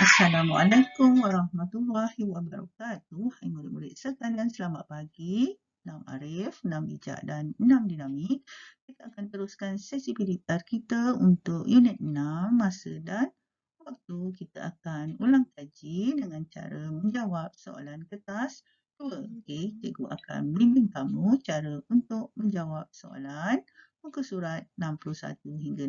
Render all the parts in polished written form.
Assalamualaikum warahmatullahi wabarakatuh. Hai murid-murid sekalian, selamat pagi. Nam Arif, Nam Ijak dan Nam Dinamik. Kita akan teruskan sesi pintar kita untuk unit 6, masa dan waktu. Kita akan ulang kaji dengan cara menjawab soalan kertas 2. Okey, cikgu akan bimbing kamu cara untuk menjawab soalan muka surat 61 hingga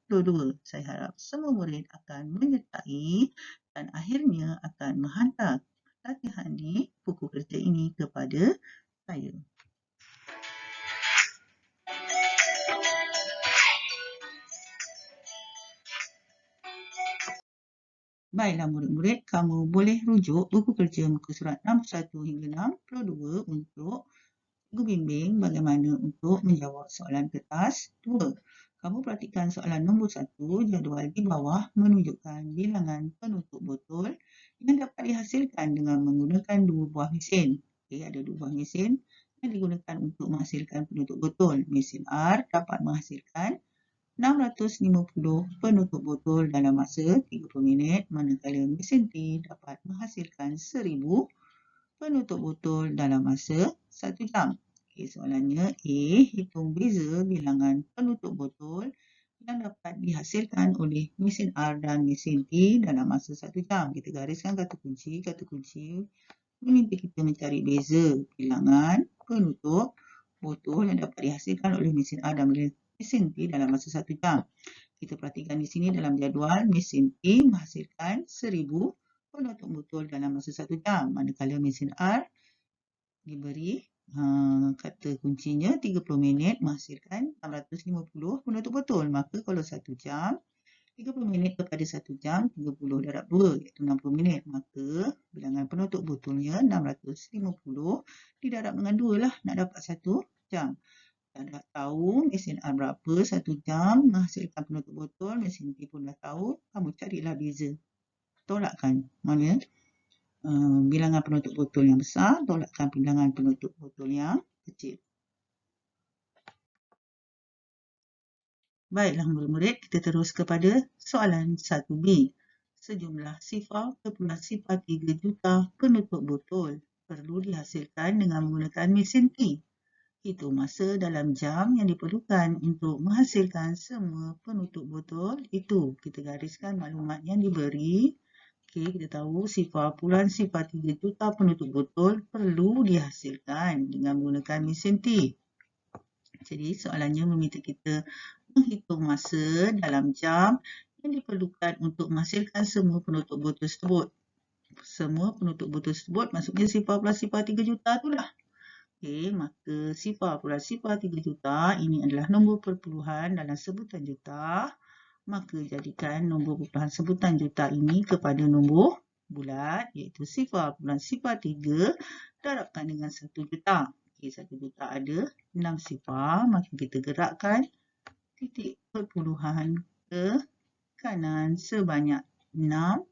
62. Saya harap semua murid akan menyertai dan akhirnya akan menghantar latihan di buku kerja ini kepada saya. Baiklah murid-murid, kamu boleh rujuk buku kerja muka surat 61 hingga 62 untuk cikgu bimbing bagaimana untuk menjawab soalan kertas 2. Kamu perhatikan soalan nombor 1, jadual di bawah menunjukkan bilangan penutup botol yang dapat dihasilkan dengan menggunakan dua buah mesin. Okey, ada dua buah mesin yang digunakan untuk menghasilkan penutup botol. Mesin R dapat menghasilkan 650 penutup botol dalam masa 30 minit, manakala mesin T dapat menghasilkan 1000 penutup botol dalam masa 1 jam. Okey, soalannya A, hitung beza bilangan penutup botol yang dapat dihasilkan oleh mesin R dan mesin T dalam masa 1 jam. Kita gariskan kata kunci. Kata kunci meminta kita mencari beza bilangan penutup botol yang dapat dihasilkan oleh mesin R dan mesin T dalam masa 1 jam. Kita perhatikan di sini dalam jadual, mesin T menghasilkan 1000 penutup botol dalam masa 1 jam. Manakala mesin R diberi kata kuncinya 30 minit menghasilkan 650 penutup botol. Maka kalau 1 jam, 30 minit kepada 1 jam, 30 darab 2 iaitu 60 minit. Maka bilangan penutup botolnya 650 didarab dengan 2 lah nak dapat 1 jam. Dah tahu mesin R berapa 1 jam menghasilkan penutup botol, mesin T pun dah tahu, kamu carilah beza. Tolakkan mana bilangan penutup botol yang besar, tolakkan bilangan penutup botol yang kecil. Baiklah murid-murid, kita terus kepada soalan 1B. Sejumlah 0.03 juta penutup botol perlu dihasilkan dengan menggunakan mesin T. Hitung masa dalam jam yang diperlukan untuk menghasilkan semua penutup botol itu. Kita gariskan maklumat yang diberi. Okey, kita tahu 0.03 juta penutup botol perlu dihasilkan dengan menggunakan mesin T. Jadi soalannya meminta kita menghitung masa dalam jam yang diperlukan untuk menghasilkan semua penutup botol tersebut. Semua penutup botol tersebut maksudnya 0.03 juta itulah. Okey, maka 0.03 juta ini adalah nombor perpuluhan dalam sebutan juta. Maka jadikan nombor perpuluhan sebutan juta ini kepada nombor bulat iaitu 0.03 darabkan dengan 1 juta. Okey, 1 juta ada 6 sifar, maka kita gerakkan titik perpuluhan ke kanan sebanyak 6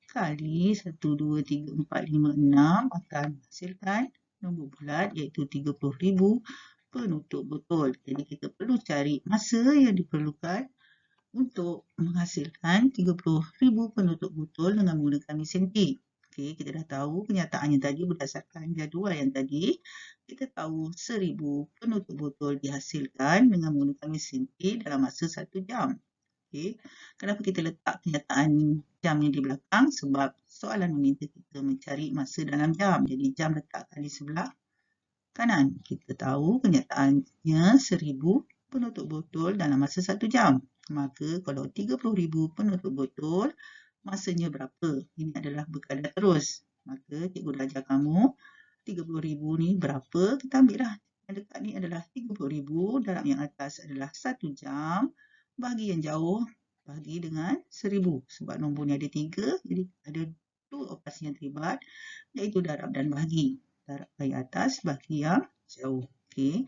kali 1, 2, 3, 4, 5, 6 akan menghasilkan nombor bulat iaitu 30,000 penutup botol. Jadi kita perlu cari masa yang diperlukan untuk menghasilkan 30,000 penutup botol dengan menggunakan mesin T. Okey, kita dah tahu kenyataannya tadi berdasarkan jadual yang tadi. Kita tahu 1000 penutup botol dihasilkan dengan menggunakan mesin T dalam masa 1 jam. Okey, kenapa kita letak kenyataan jamnya di belakang? Sebab soalan meminta kita mencari masa dalam jam. Jadi jam letakkan di sebelah kanan. Kita tahu kenyataannya 1000 penutup botol dalam masa 1 jam. Maka kalau 30,000 penutup botol, masanya berapa? Ini adalah berkadar terus. Maka cikgu dah ajar kamu 30,000 ni berapa? Kita ambil lah. Yang dekat ni adalah 30,000, darab yang atas adalah 1 jam. Bahagi yang jauh, bahagi dengan 1000. Sebab nombor ni ada 3, jadi ada 2 operasi yang terlibat, iaitu darab dan bahagi. Darab yang atas, bahagi yang jauh. Okey,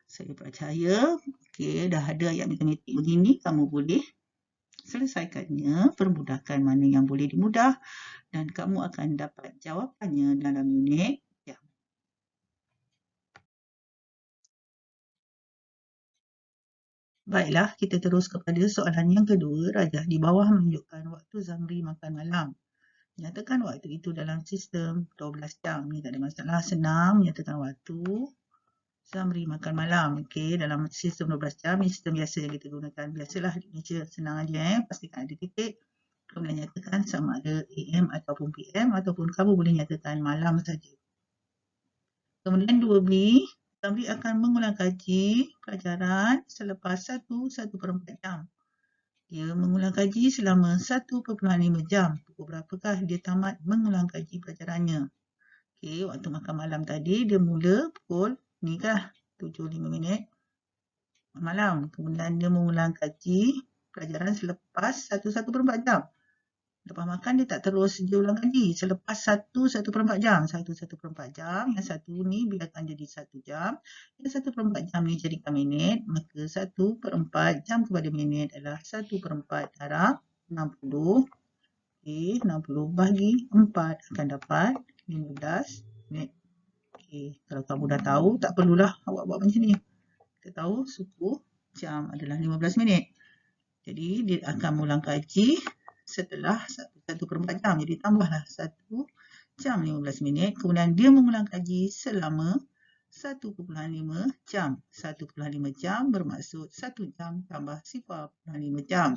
saya percaya, okey, dah ada ayat matematik begini, kamu boleh selesaikannya, permudahkan mana yang boleh dimudah dan kamu akan dapat jawapannya dalam unit jam. Baiklah, kita terus kepada soalan yang kedua. Rajah di bawah menunjukkan waktu Zamri makan malam. Nyatakan waktu itu dalam sistem 12 jam. Ni tak ada masalah. Senang menyatakan waktu. Summary makan malam. Okey, dalam sistem 12 jam, ni sistem biasa yang kita gunakan. Biasalah di Malaysia, senang aja. Pastikan ada titik. Kemudian nyatakan sama ada AM ataupun PM ataupun kamu boleh nyatakan malam saja. Kemudian 2B, Zamri akan mengulang kaji pelajaran selepas 1/4 jam. Dia mengulang kaji selama 1.5 jam. Pukul berapakah dia tamat mengulang kaji pelajarannya? Okey, waktu makan malam tadi dia mula pukul ni kah 7.05 malam. Kemudian dia mengulang kaji pelajaran selepas 1/4 jam. Lepas makan dia tak terus dia ulang kaji. Selepas 1/4 jam. 1/4 jam. Yang satu ni biarkan jadi 1 jam. Yang 1/4 jam ni jadikan minit. Maka 1/4 jam kepada minit adalah 1/4 darab 60. Okey, 60 bagi 4 akan dapat 15 minit. Okey, kalau kamu dah tahu, tak perlulah awak buat macam ni. Kita tahu suku jam adalah 15 minit. Jadi, dia akan mengulang kaji setelah 1/4 jam. Jadi, tambahlah 1 jam 15 minit. Kemudian, dia mengulang kaji selama 1.5 jam. 1.5 jam bermaksud 1 jam tambah 0.5 jam.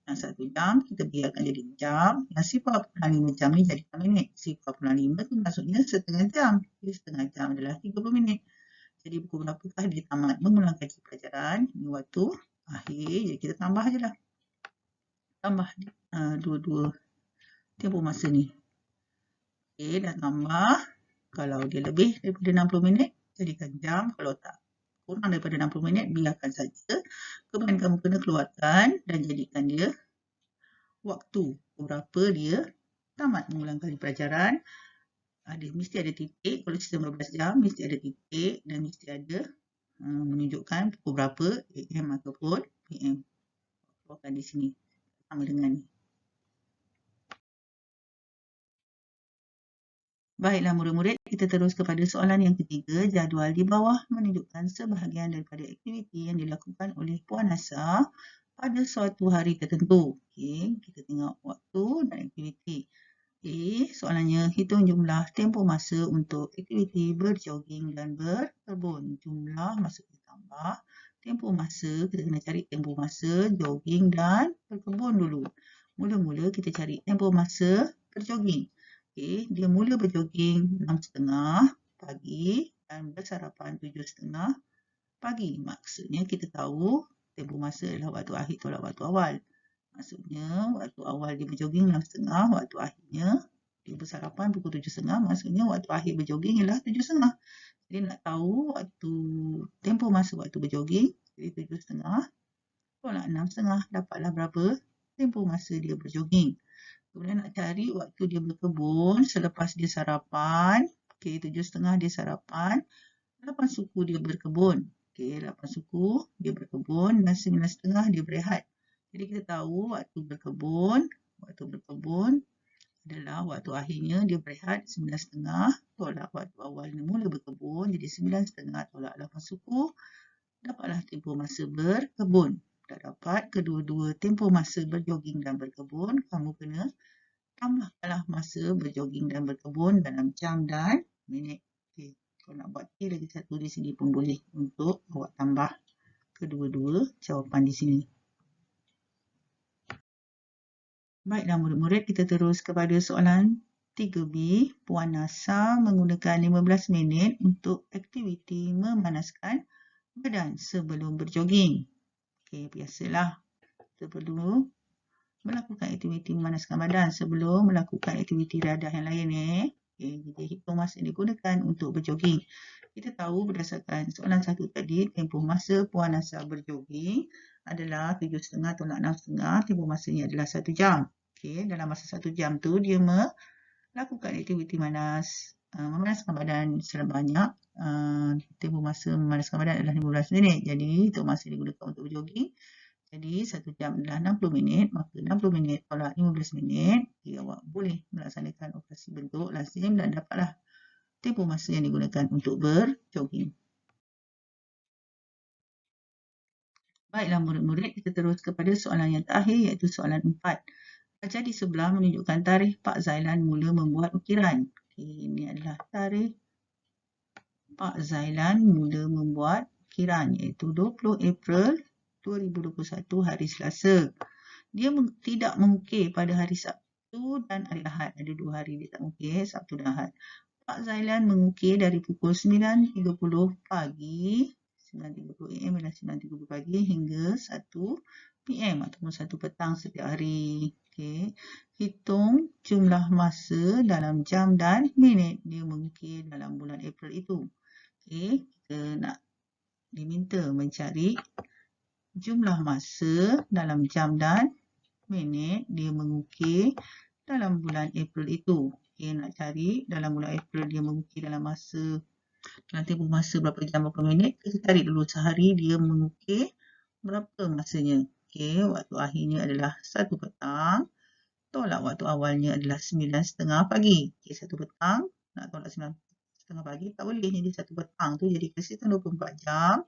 Yang 1 jam, kita biarkan jadi jam. Yang 0.5 jam ni jadikan minit. 0.5 tu maksudnya setengah jam. Jadi, setengah jam adalah 30 minit. Jadi, pukul berapakah dia tamat mengulang kaji pelajaran? Ini waktu akhir. Jadi, kita tambah je lah. Tambah dua-dua tempoh masa ni. Okey, dah tambah. Kalau dia lebih daripada 60 minit, jadikan jam. Kalau tak kurang daripada 60 minit, biarkan saja. Kemudian kamu kena keluarkan dan jadikan dia waktu. Berapa dia tamat mengulang kaji pelajaran. Mesti ada titik. Kalau sistem 12 jam, mesti ada titik dan mesti ada menunjukkan pukul berapa AM ataupun PM. Keluarkan di sini. Sama dengan ni. Baiklah murid-murid, kita terus kepada soalan yang ketiga. Jadual di bawah menunjukkan sebahagian daripada aktiviti yang dilakukan oleh Puan Nasa pada suatu hari tertentu. Okey, kita tengok waktu dan aktiviti. Okey, soalannya hitung jumlah tempoh masa untuk aktiviti berjoging dan berkebun. Jumlah masa kita tambah. Tempoh masa, kita kena cari tempoh masa jogging dan berkebun dulu. Mula-mula kita cari tempoh masa berjoging. Okey, dia mula berjoging 6.30 pagi dan bersarapan 7.30 pagi. Maksudnya kita tahu tempoh masa adalah waktu akhir tolak waktu awal. Maksudnya waktu awal dia berjoging 6.30, waktu akhirnya dia bersarapan pukul 7.30. Maksudnya waktu akhir berjoging ialah 7.30. Jadi nak tahu waktu tempoh masa waktu berjoging, jadi 7.30 tolak 6.30, dapatlah berapa tempoh masa dia berjoging. Kemudian nak cari waktu dia berkebun selepas dia sarapan. Okey, 7.30 dia sarapan. 8 suku dia berkebun. Okey, 8 suku dia berkebun dan 9.30 dia berehat. Jadi kita tahu waktu berkebun adalah waktu akhirnya dia berehat 9.30 tolak waktu awalnya mula berkebun. Jadi 9.30 tolak 8 suku. Dapatlah tempoh masa berkebun. Dah dapat kedua-dua tempoh masa berjoging dan berkebun, kamu kena tambahkanlah masa berjoging dan berkebun dalam jam dan minit. Okey, kalau nak buat lagi satu di sini pun boleh untuk awak tambah kedua-dua jawapan di sini. Baiklah murid-murid, kita terus kepada soalan 3B. Puan Nasa menggunakan 15 minit untuk aktiviti memanaskan badan sebelum berjoging. Okey, biasalah kita perlu melakukan aktiviti memanaskan badan sebelum melakukan aktiviti riadah yang lain. Okay, jadi hitung masa yang digunakan untuk berjoging. Kita tahu berdasarkan soalan satu tadi, tempoh masa Puan Nasa berjoging adalah 7.30 tolak 6.30. Tempoh masanya adalah 1 jam. Okay, dalam masa 1 jam tu dia melakukan aktiviti memanaskan badan sebanyak tempoh masa memanaskan badan adalah 15 minit. Jadi hitung masa digunakan untuk berjoging. Jadi 1 jam adalah 60 minit, maka 60 minit tolak 15 minit, awak boleh melaksanakan operasi bentuk lazim dan dapatlah tempoh masa yang digunakan untuk berjoging. Baiklah murid-murid, kita terus kepada soalan yang terakhir iaitu soalan 4. Kaca di sebelah menunjukkan tarikh Pak Zailan mula membuat ukiran. Okey, ini adalah tarikh Pak Zailan mula membuat ukiran iaitu 20 April 2021 hari Selasa. Dia tidak mengukir pada hari Sabtu dan hari Ahad. Ada 2 hari dia tak mengukir, Sabtu dan Ahad. Pak Zailan mengukir dari pukul 9.30 pagi, 9.30 AM dan 9.30 pagi hingga 1 PM ataupun 1 petang setiap hari. Okey. Hitung jumlah masa dalam jam dan minit dia mengukir dalam bulan April itu. Okey, kita diminta mencari jumlah masa dalam jam dan minit dia mengukir dalam bulan April itu. Okey, nak cari dalam bulan April dia mengukir dalam tempoh masa berapa jam berapa minit. Kita cari dulu sehari dia mengukir berapa masanya. Okey, waktu akhirnya adalah 1 petang. Tolak waktu awalnya adalah 9.30 pagi. Okey, 1 petang nak tolak 9.30 pagi tak boleh, jadi 1 petang tu jadi kesitan 24 jam.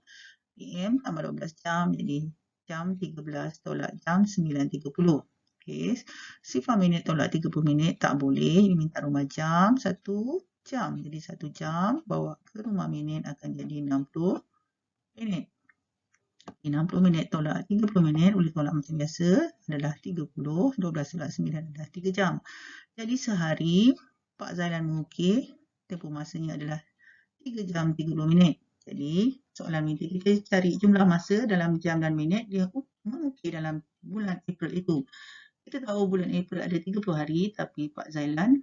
PM tambah 12 jam jadi jam 13 tolak jam 9.30. Okey, sifar minit tolak 30 minit tak boleh, ini minta rumah jam 1 jam. Jadi 1 jam bawa ke rumah minit akan jadi 60 minit. 60 minit tolak 30 minit boleh tolak macam biasa adalah 30, 12 tolak 9 adalah 3 jam. Jadi sehari Pak Zailan mengukir tempoh masanya adalah 3 jam 30 minit. Jadi soalan minta kita cari jumlah masa dalam jam dan minit dia mengukir dalam bulan April itu. Kita tahu bulan April ada 30 hari tapi Pak Zailan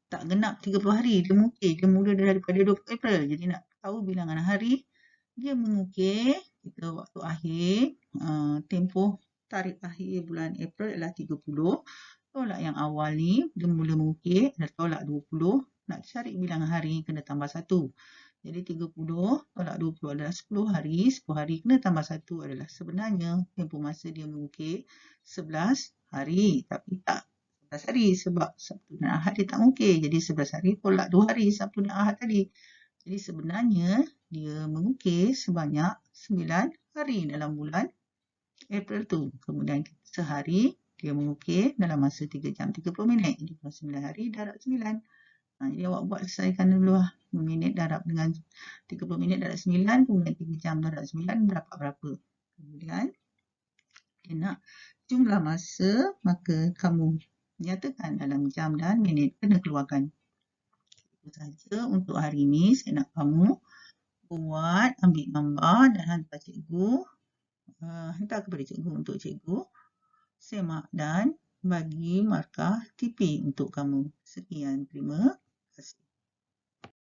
tak genap 30 hari dia mengukir. Dia mula daripada 20 April. Jadi nak tahu bilangan hari dia mengukir, kita waktu akhir, tempoh tarikh akhir bulan April adalah 30. Tolak yang awal ni, dia mula mengukir, dah tolak 20. Nak cari bilangan hari, kena tambah 1. Jadi 30 tolak 20 adalah 10 hari. 10 hari kena tambah 1 adalah sebenarnya tempoh masa dia mengukir 11 hari. Tapi tak 11 hari sebab Sabtu dan Ahad dia tak mengukir. Jadi 11 hari tolak 2 hari Sabtu dan Ahad tadi. Jadi sebenarnya dia mengukir sebanyak 9 hari dalam bulan April tu. Kemudian sehari dia mengukir dalam masa 3 jam 30 minit. Jadi 9 hari darab 9. Jadi awak buat selesaikan dulu lah. Minit darab dengan 30 minit darab 9. Kemudian 3 jam darab 9 dapat berapa. Kemudian dia nak jumlah masa, maka kamu nyatakan dalam jam dan minit kena keluarkan. Itu saja untuk hari ini. Saya nak kamu buat, ambil gambar dan hantar cikgu. Hantar kepada cikgu untuk cikgu semak dan bagi markah TP untuk kamu. Sekian, terima kasih.